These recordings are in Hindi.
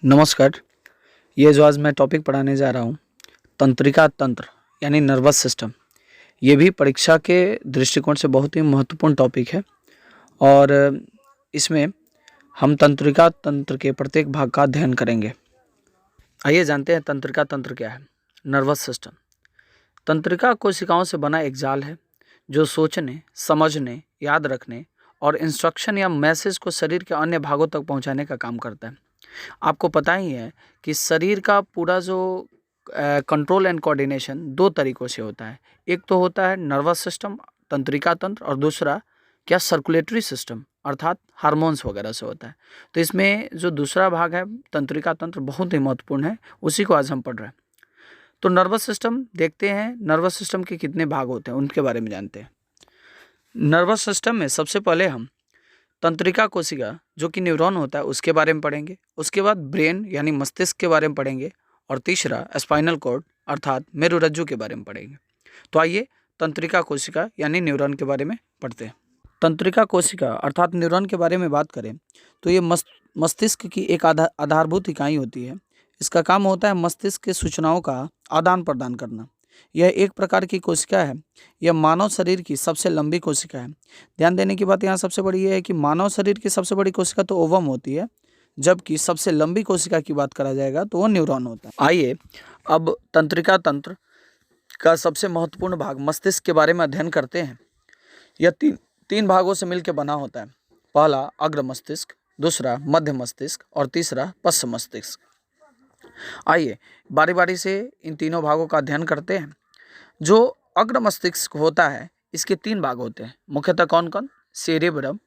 नमस्कार। ये जो आज मैं टॉपिक पढ़ाने जा रहा हूँ, तंत्रिका तंत्र यानी नर्वस सिस्टम। ये भी परीक्षा के दृष्टिकोण से बहुत ही महत्वपूर्ण टॉपिक है और इसमें हम तंत्रिका तंत्र के प्रत्येक भाग का अध्ययन करेंगे। आइए जानते हैं तंत्रिका तंत्र क्या है। नर्वस सिस्टम तंत्रिका कोशिकाओं से बना एक जाल है जो सोचने, समझने, याद रखने और इंस्ट्रक्शन या मैसेज को शरीर के अन्य भागों तक पहुंचाने का काम करता है। आपको पता ही है कि शरीर का पूरा जो कंट्रोल एंड कोऑर्डिनेशन दो तरीक़ों से होता है। एक तो होता है नर्वस सिस्टम, तंत्रिका तंत्र, और दूसरा क्या सर्कुलेटरी सिस्टम अर्थात हार्मोन्स वगैरह से होता है। तो इसमें जो दूसरा भाग है तंत्रिका तंत्र बहुत ही महत्वपूर्ण है, उसी को आज हम पढ़ रहे हैं। तो नर्वस सिस्टम देखते हैं, नर्वस सिस्टम के कितने भाग होते हैं उनके बारे में जानते हैं। नर्वस सिस्टम में सबसे पहले हम तंत्रिका कोशिका जो कि न्यूरॉन होता है उसके बारे में पढ़ेंगे। उसके बाद ब्रेन यानी मस्तिष्क के बारे में पढ़ेंगे और तीसरा स्पाइनल कॉर्ड अर्थात मेरुरज्जु के बारे में पढ़ेंगे। तो आइए तंत्रिका कोशिका यानी न्यूरॉन के बारे में पढ़ते हैं। तंत्रिका कोशिका अर्थात न्यूरॉन के बारे में बात करें तो ये मस्तिष्क की एक आधारभूत इकाई होती है। इसका काम होता है मस्तिष्क के सूचनाओं का आदान प्रदान करना। यह एक प्रकार की कोशिका है। यह मानव शरीर की सबसे लंबी कोशिका है। ध्यान देने की बात यहाँ सबसे बड़ी यह है कि मानव शरीर की सबसे बड़ी कोशिका तो ओवम होती है, जबकि सबसे लंबी कोशिका की बात करा जाएगा तो वो न्यूरॉन होता है। आइए अब तंत्रिका तंत्र का सबसे महत्वपूर्ण भाग मस्तिष्क के बारे में अध्ययन करते हैं। यह तीन भागों से मिलकर बना होता है। पहला अग्र मस्तिष्क, दूसरा मध्य मस्तिष्क और तीसरा पश्च मस्तिष्क। आइए बारी बारी से इन तीनों भागों का अध्ययन करते हैं। जो अग्र मस्तिष्क होता है इसके तीन भाग होते हैं मुख्यतः कौन कौन? सेरेब्रम,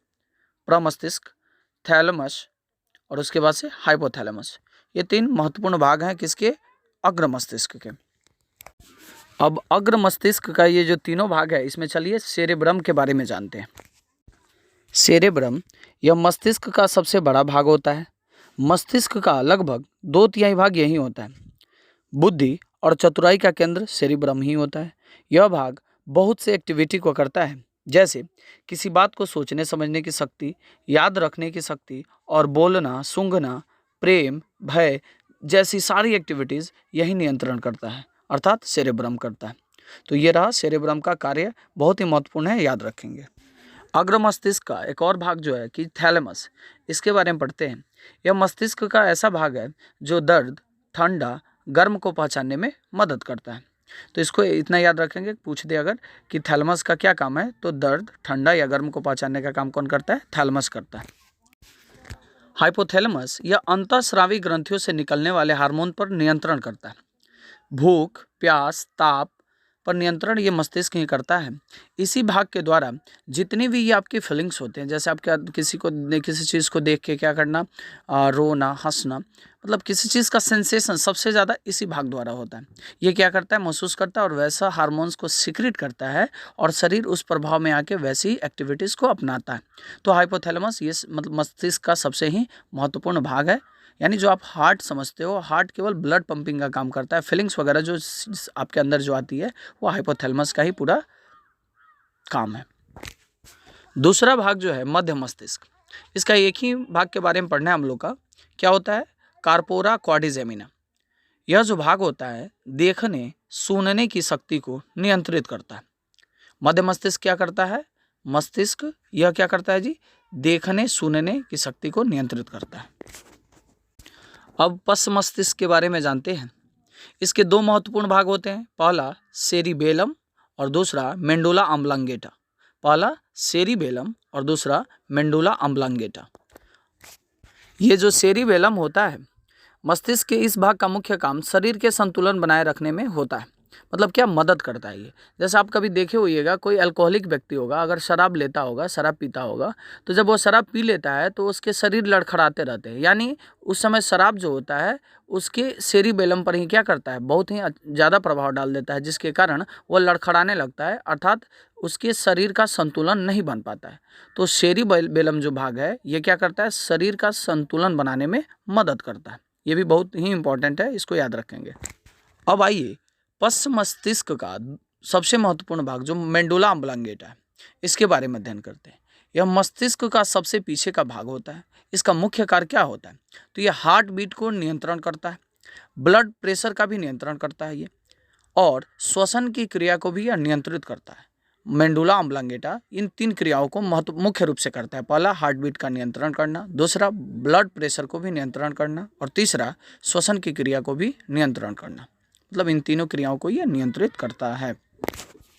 प्रमस्तिष्क, थैलेमस और उसके बाद से हाइपोथैलेमस। ये तीन महत्वपूर्ण भाग हैं किसके? अग्र मस्तिष्क के। अब अग्र मस्तिष्क का ये जो तीनों भाग है इसमें चलिए सेरेब्रम के बारे में जानते हैं। सेरेब्रम यह मस्तिष्क का सबसे बड़ा भाग होता है। मस्तिष्क का लगभग 2/3 भाग यही होता है। बुद्धि और चतुराई का केंद्र सेरेब्रम ही होता है। यह भाग बहुत से एक्टिविटी को करता है, जैसे किसी बात को सोचने समझने की शक्ति, याद रखने की शक्ति और बोलना, सूंघना, प्रेम, भय जैसी सारी एक्टिविटीज़ यही नियंत्रण करता है अर्थात सेरेब्रम करता है। तो ये रहा सेरेब्रम का कार्य, बहुत ही महत्वपूर्ण है, याद रखेंगे। अग्र मस्तिष्क का एक और भाग जो है कि थैलेमस, इसके बारे में पढ़ते हैं। यह मस्तिष्क का ऐसा भाग है जो दर्द, ठंडा, गर्म को पहचानने में मदद करता है। तो इसको इतना याद रखेंगे, पूछ दे अगर कि थैलेमस का क्या काम है, तो दर्द, ठंडा या गर्म को पहचानने का काम कौन करता है? थैलेमस करता है। हाइपोथैलेमस यह अंतःस्रावी ग्रंथियों से निकलने वाले हार्मोन पर नियंत्रण करता है। भूख, प्यास, ताप पर नियंत्रण ये मस्तिष्क ही करता है। इसी भाग के द्वारा जितनी भी ये आपकी फीलिंग्स होते हैं, जैसे आपके किसी चीज़ को देख के क्या करना, रोना, हंसना, मतलब किसी चीज़ का सेंसेशन सबसे ज़्यादा इसी भाग द्वारा होता है। ये क्या करता है? महसूस करता है और वैसा हार्मोन्स को सीक्रेट करता है और शरीर उस प्रभाव में आके वैसी एक्टिविटीज़ को अपनाता है। तो हाइपोथैलेमस ये मतलब मस्तिष्क का सबसे ही महत्वपूर्ण भाग है। यानी जो आप हार्ट समझते हो, हार्ट केवल ब्लड पंपिंग का काम करता है। फीलिंग्स वगैरह जो आपके अंदर जो आती है वो हाइपोथैलेमस का ही पूरा काम है। दूसरा भाग जो है मध्य मस्तिष्क, इसका एक ही भाग के बारे में पढ़ना है हम लोग का। क्या होता है? Corpora quadrigemina. यह जो भाग होता है देखने, सुनने की शक्ति को नियंत्रित करता है। मध्य मस्तिष्क क्या करता है? मस्तिष्क यह क्या करता है जी? देखने, सुनने की शक्ति को नियंत्रित करता है। अब पश्च मस्तिष्क के बारे में जानते हैं। इसके दो महत्वपूर्ण भाग होते हैं। पहला सेरिबेलम और दूसरा मेंडुला ऑब्लांगेटा। पहला सेरिबेलम और दूसरा मेंडुला ऑब्लांगेटा। ये जो सेरिबेलम होता है, मस्तिष्क के इस भाग का मुख्य काम शरीर के संतुलन बनाए रखने में होता है। मतलब क्या मदद करता है ये? जैसे आप कभी देखे होइएगा, कोई अल्कोहलिक व्यक्ति होगा, अगर शराब लेता होगा, शराब पीता होगा, तो जब वो शराब पी लेता है तो उसके शरीर लड़खड़ाते रहते हैं। यानी उस समय शराब जो होता है उसके सेरिबेलम पर ही क्या करता है? बहुत ही ज़्यादा प्रभाव डाल देता है, जिसके कारण वो लड़खड़ाने लगता है अर्थात उसके शरीर का संतुलन नहीं बन पाता है। तो सेरिबेलम जो भाग है ये क्या करता है? शरीर का संतुलन बनाने में मदद करता है। ये भी बहुत ही इंपॉर्टेंट है, इसको याद रखेंगे। अब आइए पश्च मस्तिष्क का सबसे महत्वपूर्ण भाग जो मेंडुला ऑब्लांगेटा है, इसके बारे में अध्ययन करते हैं। यह मस्तिष्क का सबसे पीछे का भाग होता है। इसका मुख्य कार्य क्या होता है? तो ये हार्ट बीट को नियंत्रण करता है, ब्लड प्रेशर का भी नियंत्रण करता है ये, और श्वसन की क्रिया को भी यह नियंत्रित करता है। मेंडुला ऑब्लांगेटा इन 3 क्रियाओं को मुख्य रूप से करता है। पहला हार्ट बीट का नियंत्रण करना, दूसरा ब्लड प्रेशर को भी नियंत्रण करना, और तीसरा श्वसन की क्रिया को भी नियंत्रण करना। मतलब इन तीनों क्रियाओं को यह नियंत्रित करता है।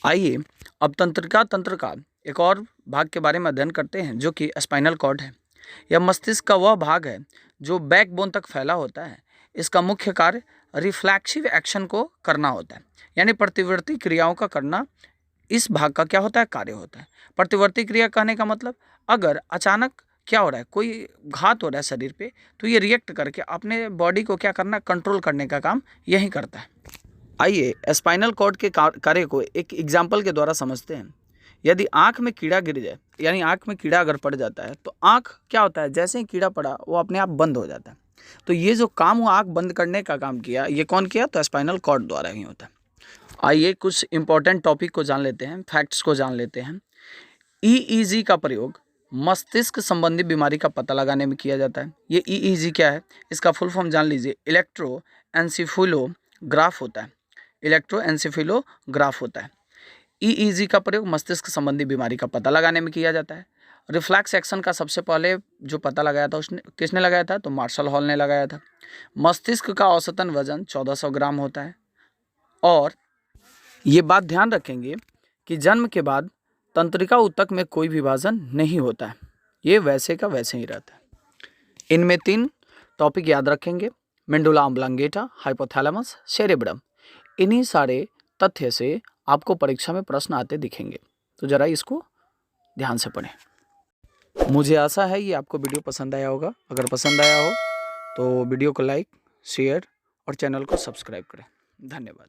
आइए अब तंत्रिका तंत्र का एक और भाग के बारे में अध्ययन करते हैं, जो कि स्पाइनल कॉर्ड है। यह मस्तिष्क का वह भाग है जो बैकबोन तक फैला होता है। इसका मुख्य कार्य रिफ्लेक्सिव एक्शन को करना होता है, यानी प्रतिवर्ती क्रियाओं का करना इस भाग का क्या होता है? कार्य होता है। प्रतिवर्ती क्रिया कहने का मतलब, अगर अचानक क्या हो रहा है, कोई घात हो रहा है शरीर पे, तो ये रिएक्ट करके अपने बॉडी को क्या करना, कंट्रोल करने का काम यही करता है। आइए स्पाइनल कॉर्ड के कार्य को एक एग्जाम्पल के द्वारा समझते हैं। यदि आँख में कीड़ा गिर जाए, यानी आँख में कीड़ा अगर पड़ जाता है, तो आँख क्या होता है, जैसे ही कीड़ा पड़ा वो अपने आप बंद हो जाता है। तो ये जो काम हुआ आँख बंद करने का काम किया, ये कौन किया? तो स्पाइनल कॉर्ड द्वारा ही होता है। आइए कुछ इंपॉर्टेंट टॉपिक को जान लेते हैं, फैक्ट्स को जान लेते हैं। ईईजी का प्रयोग मस्तिष्क संबंधी बीमारी का पता लगाने में किया जाता है। ये ईईजी क्या है? इसका फुल फॉर्म जान लीजिए, इलेक्ट्रोएन्सेफेलोग्राफ होता है। इलेक्ट्रोएन्सेफेलोग्राफ होता है। ईईजी का प्रयोग मस्तिष्क संबंधी बीमारी का पता लगाने में किया जाता है। रिफ्लेक्स एक्शन का सबसे पहले जो पता लगाया था उसने किसने लगाया था? तो मार्शल हॉल ने लगाया था। मस्तिष्क का औसतन वजन 1400 ग्राम होता है। और ये बात ध्यान रखेंगे कि जन्म के बाद तंत्रिका ऊतक में कोई विभाजन नहीं होता है, ये वैसे का वैसे ही रहता है। इनमें 3 टॉपिक याद रखेंगे, मेंडुला ऑब्लांगेटा, हाइपोथैलेमस, सेरेब्रम। इन्हीं सारे तथ्य से आपको परीक्षा में प्रश्न आते दिखेंगे, तो जरा इसको ध्यान से पढ़ें। मुझे आशा है ये आपको वीडियो पसंद आया होगा। अगर पसंद आया हो तो वीडियो को लाइक, शेयर और चैनल को सब्सक्राइब करें। धन्यवाद।